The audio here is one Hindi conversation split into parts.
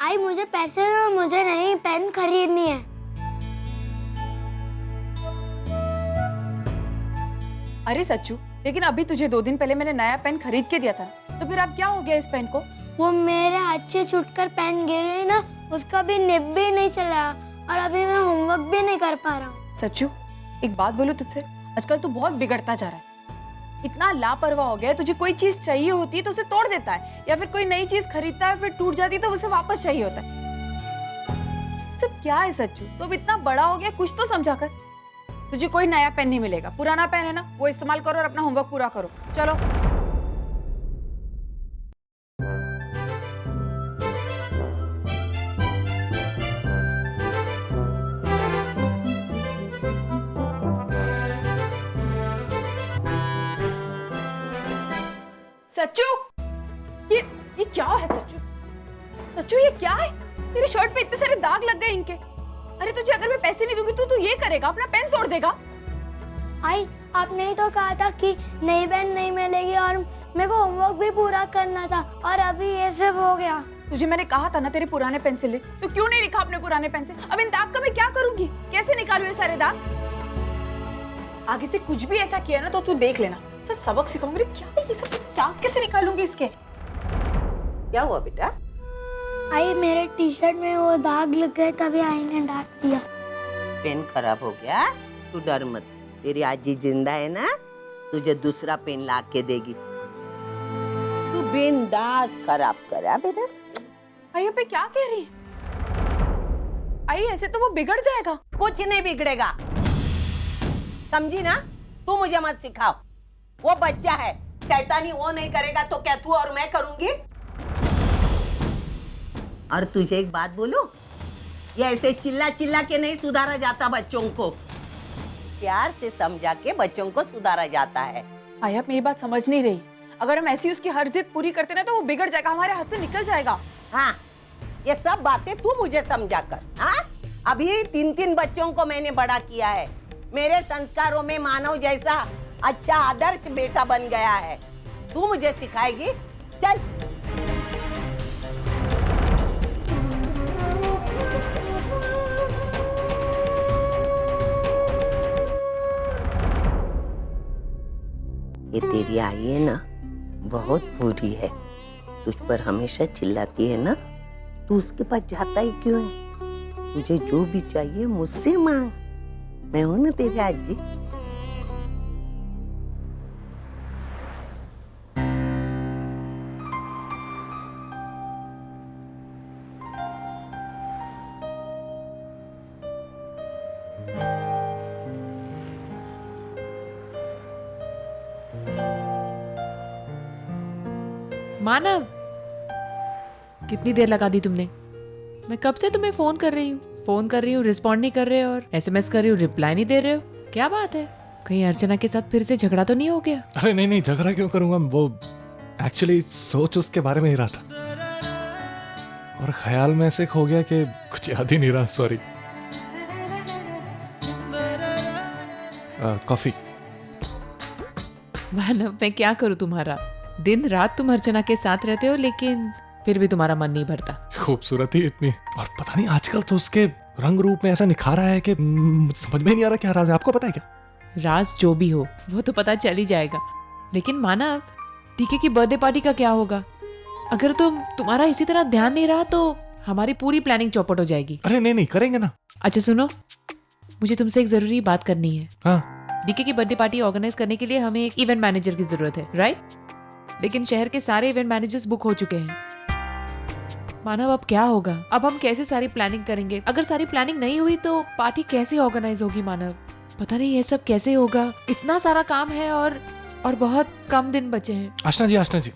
आई मुझे पैसे दो, मुझे नहीं पेन खरीदनी है। अरे सच्चू, लेकिन अभी तुझे 2 दिन पहले मैंने नया पेन खरीद के दिया था, तो फिर अब क्या हो गया इस पेन को? वो मेरे हाथ से छूटकर पेन गिर गई ना, उसका भी निब भी नहीं चला और अभी मैं होमवर्क भी नहीं कर पा रहा हूँ। सच्चू, एक बात बोलूं तुझसे, आजकल तू बहुत बिगड़ता जा रहा है। इतना लापरवाह हो गया है, तुझे कोई चीज चाहिए होती है तो उसे तोड़ देता है, या फिर कोई नई चीज खरीदता है फिर टूट जाती है तो उसे वापस चाहिए होता है। सब क्या है सच्चू? तो अब इतना बड़ा हो गया, कुछ तो समझा कर। तुझे कोई नया पेन नहीं मिलेगा, पुराना पेन है ना, वो इस्तेमाल करो और अपना होमवर्क पूरा करो। चलो। सच्चू, ये क्या है सच्चू? सच्चू ये क्या है? तेरे शर्ट पे इतने सारे दाग लग गए इनके। अरे तुझे अगर मैं पैसे नहीं दूंगी तो तू ये करेगा, अपना पेन तोड़ देगा। आई आपने ही तो कहा था कि नई पेन नहीं मिलेगी और मेरे को होमवर्क भी पूरा करना था और अभी ये सब हो गया। तुझे मैंने कहा था ना तेरे पुराने पेन से लिख, तो क्यों नहीं लिखा अपने पुराने पेन से? अब इन दाग का मैं क्या करूंगी? कैसे निकालूं ये सारे दाग? आगे से कुछ भी ऐसा किया ना तो तू देख लेना, सर सबक सिखाऊंगी। क्या है ये सब दाग कैसे निकालूंगी इसके? क्या हुआ बेटा? आई मेरे टी शर्ट में वो दाग लग गए, तभी आई ने डांट दिया। पेन खराब हो गया? तू डर मत, तेरी आजी जिंदा है ना, तुझे दूसरा पेन ला के देगी। तू बिंदास खराब करा बेटा। आई अब क्या कह रही है? आई ऐसे तो वो बिगड़ जाएगा। कुछ नहीं बिगड़ेगा, समझी ना? तू मुझे मत सिखाओ, वो बच्चा है, शैतानी वो नहीं करेगा तो क्या तू और मैं करूंगी? और तुझे एक बात बोलूं, ये ऐसे चिल्ला चिल्ला के नहीं सुधारा जाता बच्चों को, प्यार से समझा के बच्चों को सुधारा जाता है। आई आप मेरी बात समझ नहीं रही। अगर हम ऐसी उसकी हर जिद पूरी करते ना तो वो बिगड़ जाएगा, हमारे हाथ से निकल जाएगा। हाँ, ये सब बातें तू मुझे समझा कर। हाँ, अभी 3 बच्चों को मैंने बड़ा किया है, मेरे संस्कारों में मानव जैसा अच्छा आदर्श बेटा बन गया है। तू मुझे सिखाएगी? चल। ये तेरी आई है ना, बहुत बुरी है, तुझ पर हमेशा चिल्लाती है ना, तू उसके पास जाता ही क्यों है? तुझे जो भी चाहिए मुझसे मांग, मैं हूं ना तेरी आजी। मानव, कितनी देर लगा दी तुमने? मैं कब से तुम्हें फोन कर रही हूँ, रिस्पॉन्ड नहीं कर रहे और एसएमएस कर रही हूँ, रिप्लाई नहीं दे रहे हो। क्या बात है? कहीं अर्चना के साथ फिर से झगड़ा तो नहीं हो गया? अरे नहीं, झगड़ा क्यों करूंगा? वो एक्चुअली सोच उसके बारे में ही रहा था और ख्याल में ऐसे खो गया कि कुछ याद ही नहीं रहा। सॉरी। कॉफी। मानव, मैं क्या करूँ तुम्हारा? दिन रात तुम अर्चना के साथ रहते हो लेकिन फिर भी तुम्हारा मन नहीं भरता। खूबसूरती इतनी, और पता नहीं आजकल तो उसके रंग रूप में ऐसा निखारा है कि समझ में नहीं आ रहा क्या राज है। आपको पता है क्या? राज जो भी हो वो तो पता चल ही जाएगा, लेकिन मानव, टीके की बर्थडे पार्टी का क्या होगा? अगर तुम्हारा इसी तरह ध्यान नहीं रहा तो हमारी पूरी प्लानिंग चौपट हो जाएगी। अरे नहीं, करेंगे ना। अच्छा सुनो, मुझे तुमसे एक जरूरी बात करनी है। हाँ। डीके की बर्थडे पार्टी ऑर्गेनाइज करने के लिए हमें एक इवेंट मैनेजर की जरूरत है, राइट? लेकिन शहर के सारे इवेंट मैनेजर्स बुक हो चुके हैं। मानव, अब क्या होगा? अब हम कैसे सारी प्लानिंग करेंगे? अगर सारी प्लानिंग नहीं हुई तो पार्टी कैसे ऑर्गेनाइज होगी? मानव, पता नहीं ये सब कैसे होगा। इतना सारा काम है और बहुत कम दिन बचे हैं। आशना जी,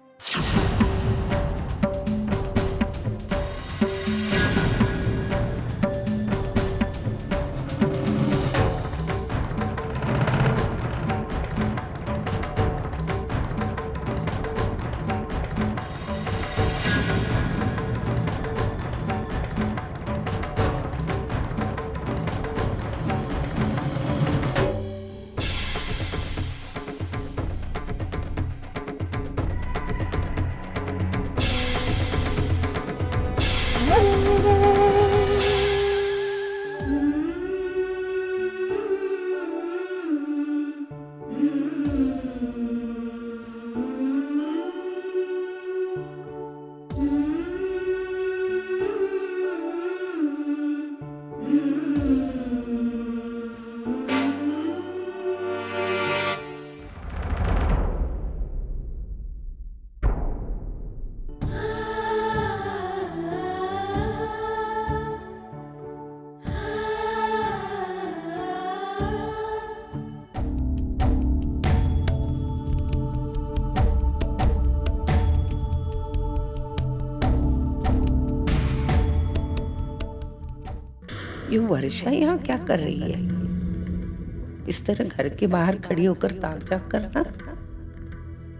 ये वर्षा यहाँ क्या कर रही है? इस तरह घर के बाहर खड़ी होकर ताक झाक करना,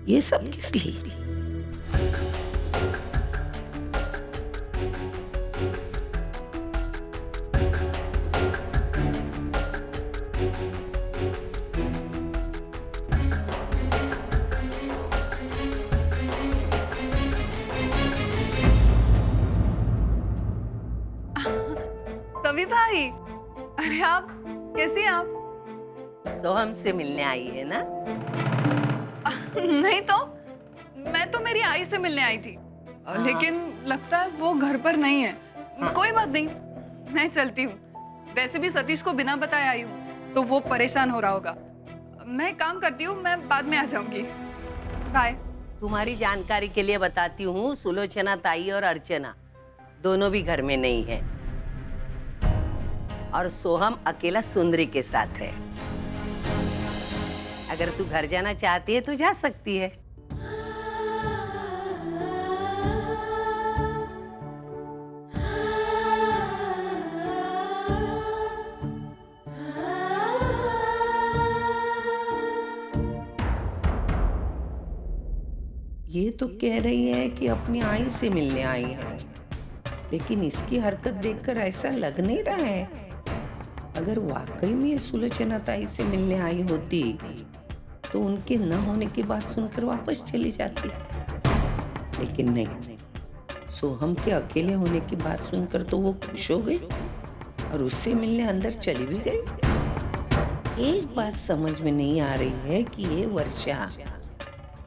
ये सब किस लिए? कविता आई, अरे आप कैसी हैं आप? सोहम से मिलने आई है ना? नहीं तो मैं तो मेरी आई से मिलने आई थी, लेकिन लगता है वो घर पर नहीं है। कोई बात नहीं, मैं चलती हूँ। वैसे भी सतीश को बिना बताए आई हूँ, तो वो परेशान हो रहा होगा। मैं एक काम करती हूँ, मैं बाद में आ जाऊंगी। बाय। तुम्हारी जानकारी के लिए बताती हूँ, सुलोचना ताई और अर्चना दोनों भी घर में नहीं है, और सोहम अकेला सुंदरी के साथ है। अगर तू घर जाना चाहती है तो जा सकती है। ये तो कह रही है कि अपनी आई से मिलने आई है, लेकिन इसकी हरकत देखकर ऐसा लग नहीं रहा है। अगर वाकई में ये सुलोचना ताई से मिलने आई होती तो उनके न होने की बात सुनकर वापस चली जाती, लेकिन नहीं। सोहम के अकेले होने की बात सुनकर तो वो खुश हो गई और उससे मिलने अंदर चली भी गई। एक बात समझ में नहीं आ रही है कि ये वर्षा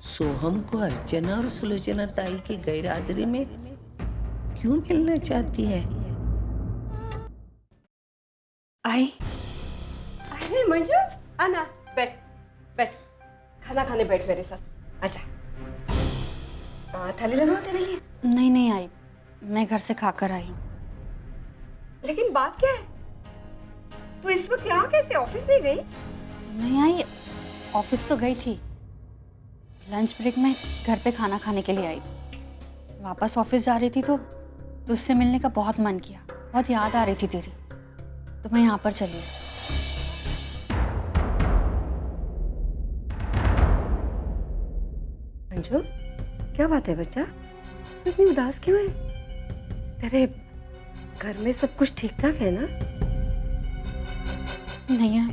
सोहम को अर्चना और सुलोचना ताई की गैरहाजिरी में क्यों मिलना चाहती है? आई, अरे मंजू, आना, बैठ बैठ, खाना खाने बैठ मेरे साथ, आजा। थाली लगाओ तेरे लिए। नहीं नहीं आई, मैं घर से खाकर आई हूँ। लेकिन बात क्या है, तू इस वक्त यहाँ कैसे? ऑफिस नहीं गई? नहीं आई, ऑफिस तो गई थी। लंच ब्रेक में घर पे खाना खाने के लिए आई। वापस ऑफिस जा रही थी तो तुझसे मिलने का बहुत मन किया, बहुत याद आ रही थी तेरी, तो मैं यहाँ पर चली। मंजू, क्या बात है बच्चा, तू इतनी उदास क्यों है? तेरे घर में सब कुछ ठीक ठाक है ना? नहीं है,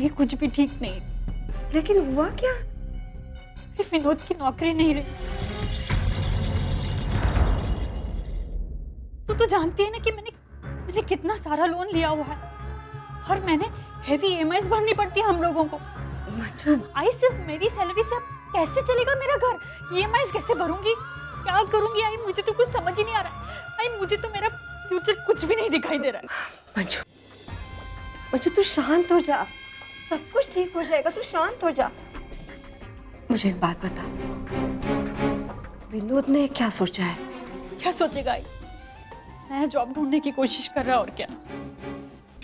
ये कुछ भी ठीक नहीं। लेकिन हुआ क्या? विनोद की नौकरी नहीं रही। तू तो जानती है ना कि मैंने कितना सारा लोन लिया हुआ है, और मैंने हेवी ईएमआईज भरनी पड़ती है हम लोगों को। आई सिर्फ मेरी सैलरी से अब कैसे चलेगा मेरा घर? ईएमआईज कैसे भरूंगी, क्या करूंगी? आई मुझे तो कुछ समझ ही नहीं आ रहा। आई मुझे तो मेरा फ्यूचर कुछ भी नहीं दिखाई दे रहा है। मंजू, मंजू तू शांत हो जा, सब कुछ ठीक हो जाएगा, तू शांत हो जा। मुझे एक बात बता, विनोद ने क्या सोचा है? क्या सोचेगा आई? नया जॉब ढूंढने की कोशिश कर रहा है, और क्या।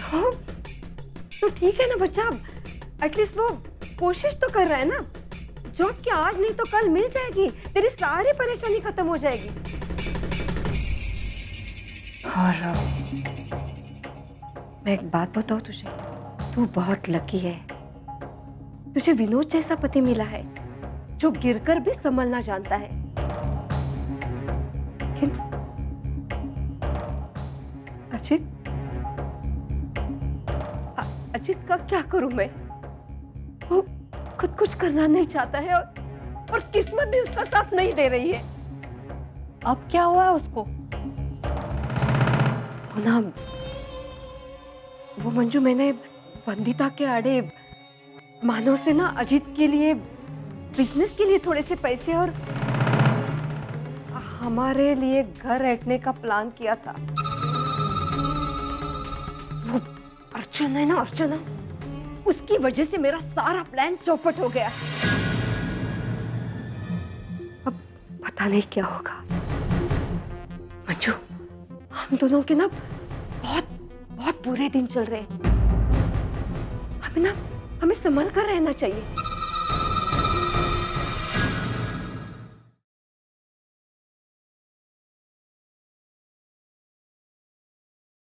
हाँ, तो ठीक है ना बच्चा, एटलीस्ट वो कोशिश तो कर रहा है ना। जॉब क्या आज नहीं तो कल मिल जाएगी, तेरी सारी परेशानी खत्म हो जाएगी। और मैं एक बात बताऊं तुझे, तू बहुत लकी है। तुझे विनोद जैसा पति मिला है जो गिरकर भी संभलना जानता है। लेकिन अजित का क्या करूं मैं? वो खुद कुछ करना नहीं चाहता है, और किस्मत भी उसका साथ नहीं दे रही है। अब क्या हुआ है उसको? वो मंजू, मैंने वंदिता के आड़े मानव से ना अजित के लिए, बिजनेस के लिए थोड़े से पैसे और हमारे लिए घर रहने का प्लान किया था। वो अर्चना है ना, अर्चना, उसकी वजह से मेरा सारा प्लान चौपट हो गया। अब पता नहीं क्या होगा। मंजू, हम दोनों के ना बहुत बहुत बुरे दिन चल रहे हैं। हमें संभल कर रहना चाहिए।